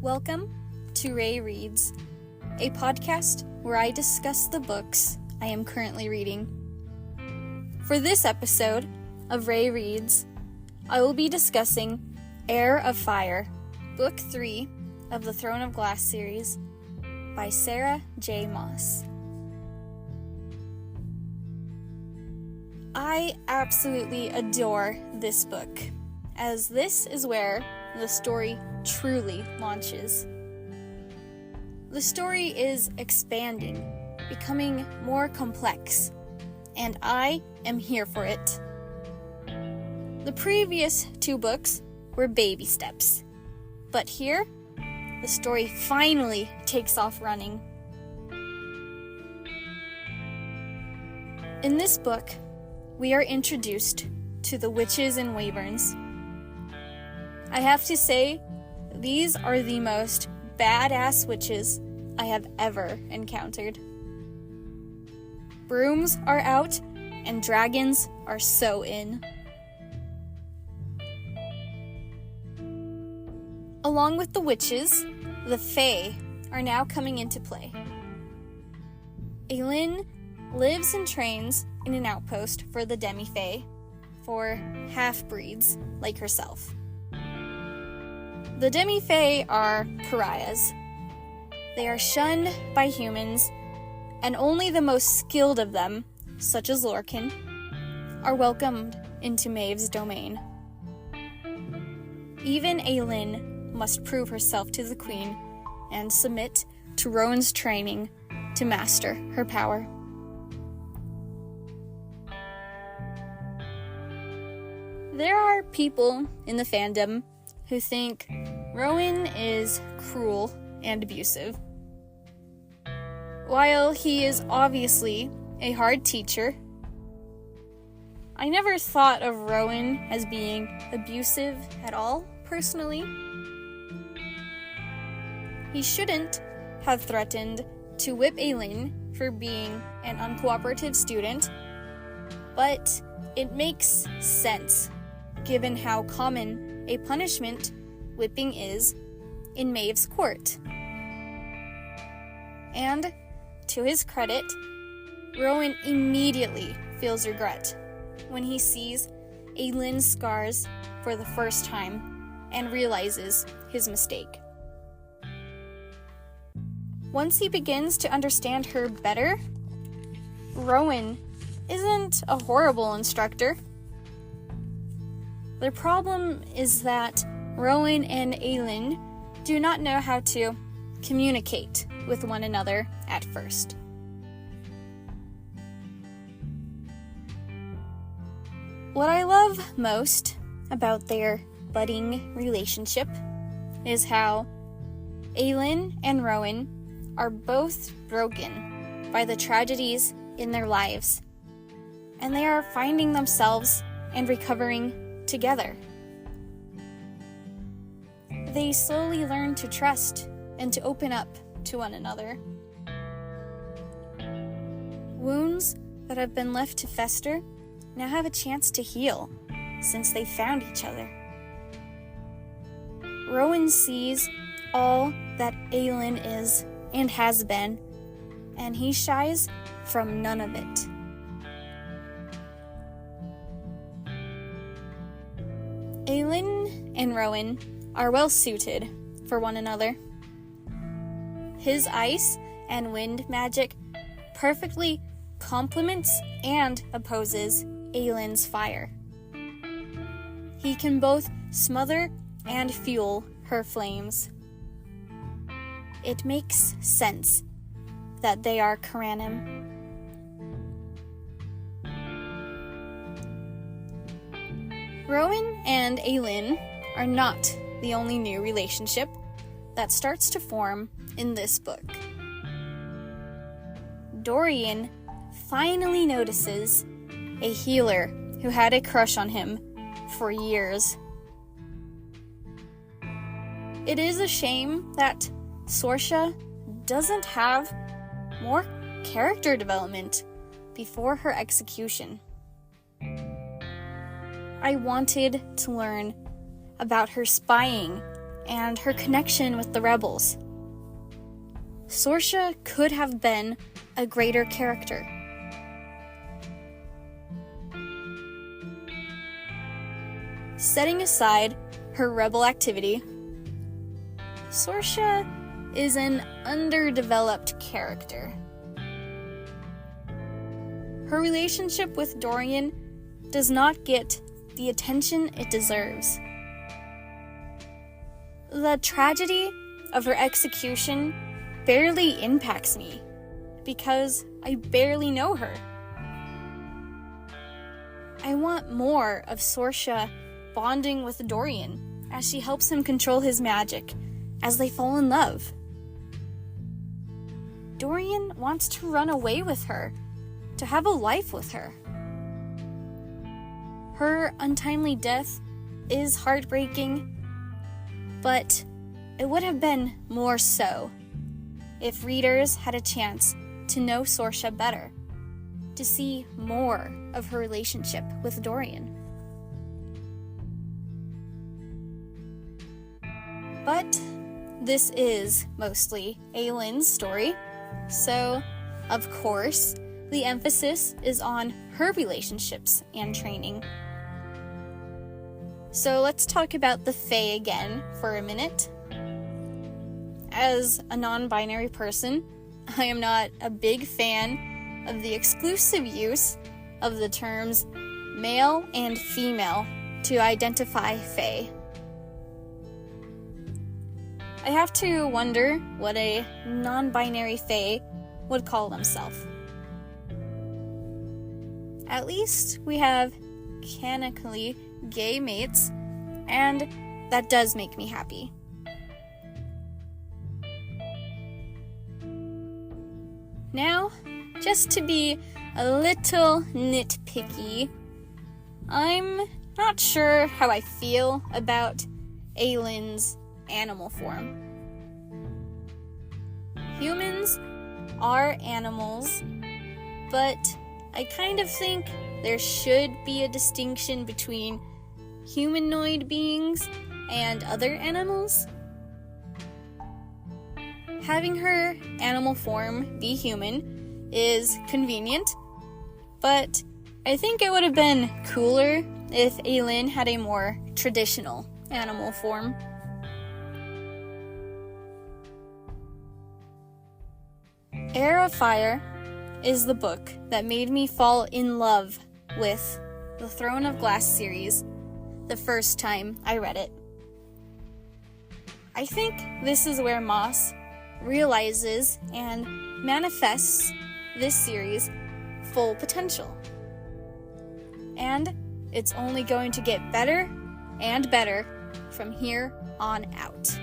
Welcome to Ray Reads, a podcast where I discuss the books I am currently reading. For this episode of Ray Reads, I will be discussing Heir of Fire, Book 3 of the Throne of Glass series by Sarah J. Maas. I absolutely adore this book, as this is where the story truly launches. The story is expanding, becoming more complex, and I am here for it. The previous two books were baby steps, but here, the story finally takes off running. In this book, we are introduced to the witches and wyverns. I have to say, these are the most badass witches I have ever encountered. Brooms are out, and dragons are so in. Along with the witches, the Fae are now coming into play. Aelin lives and trains in an outpost for the demi-fae, for half-breeds like herself. The demi-fae are pariahs. They are shunned by humans, and only the most skilled of them, such as Lorcan, are welcomed into Maeve's domain. Even Aelin must prove herself to the queen and submit to Rowan's training to master her power. There are people in the fandom who think Rowan is cruel and abusive. While he is obviously a hard teacher, I never thought of Rowan as being abusive at all, personally. He shouldn't have threatened to whip Aelin for being an uncooperative student, but it makes sense given how common a punishment whipping is in Maeve's court. And, to his credit, Rowan immediately feels regret when he sees Aelin's scars for the first time and realizes his mistake. Once he begins to understand her better, Rowan isn't a horrible instructor. The problem is that Rowan and Aelin do not know how to communicate with one another at first. What I love most about their budding relationship is how Aelin and Rowan are both broken by the tragedies in their lives, and they are finding themselves and recovering together. They slowly learn to trust and to open up to one another. Wounds that have been left to fester now have a chance to heal since they found each other. Rowan sees all that Aelin is and has been, and he shies from none of it. Aelin and Rowan are well suited for one another. His ice and wind magic perfectly complements and opposes Aelin's fire. He can both smother and fuel her flames. It makes sense that they are Karanim. Rowan and Aelin are not the only new relationship that starts to form in this book. Dorian finally notices a healer who had a crush on him for years. It is a shame that Sorsha doesn't have more character development before her execution. I wanted to learn about her spying and her connection with the rebels. Sorsha could have been a greater character. Setting aside her rebel activity, Sorsha is an underdeveloped character. Her relationship with Dorian does not get the attention it deserves. The tragedy of her execution barely impacts me because I barely know her. I want more of Sorsha bonding with Dorian as she helps him control his magic as they fall in love. Dorian wants to run away with her, to have a life with her. Her untimely death is heartbreaking, but it would have been more so if readers had a chance to know Sorsha better, to see more of her relationship with Dorian. But this is mostly Aylin's story, so of course the emphasis is on her relationships and training. So let's talk about the Fae again for a minute. As a non-binary person, I am not a big fan of the exclusive use of the terms male and female to identify Fae. I have to wonder what a non-binary Fae would call themselves. At least we have canonically gay mates, and that does make me happy. Now, just to be a little nitpicky, I'm not sure how I feel about Aylin's animal form. Humans are animals, but I kind of think there should be a distinction between humanoid beings and other animals. Having her animal form be human is convenient, but I think it would have been cooler if Aylin had a more traditional animal form. Heir of Fire is the book that made me fall in love with the Throne of Glass series the first time I read it. I think this is where Maas realizes and manifests this series' full potential. And it's only going to get better and better from here on out.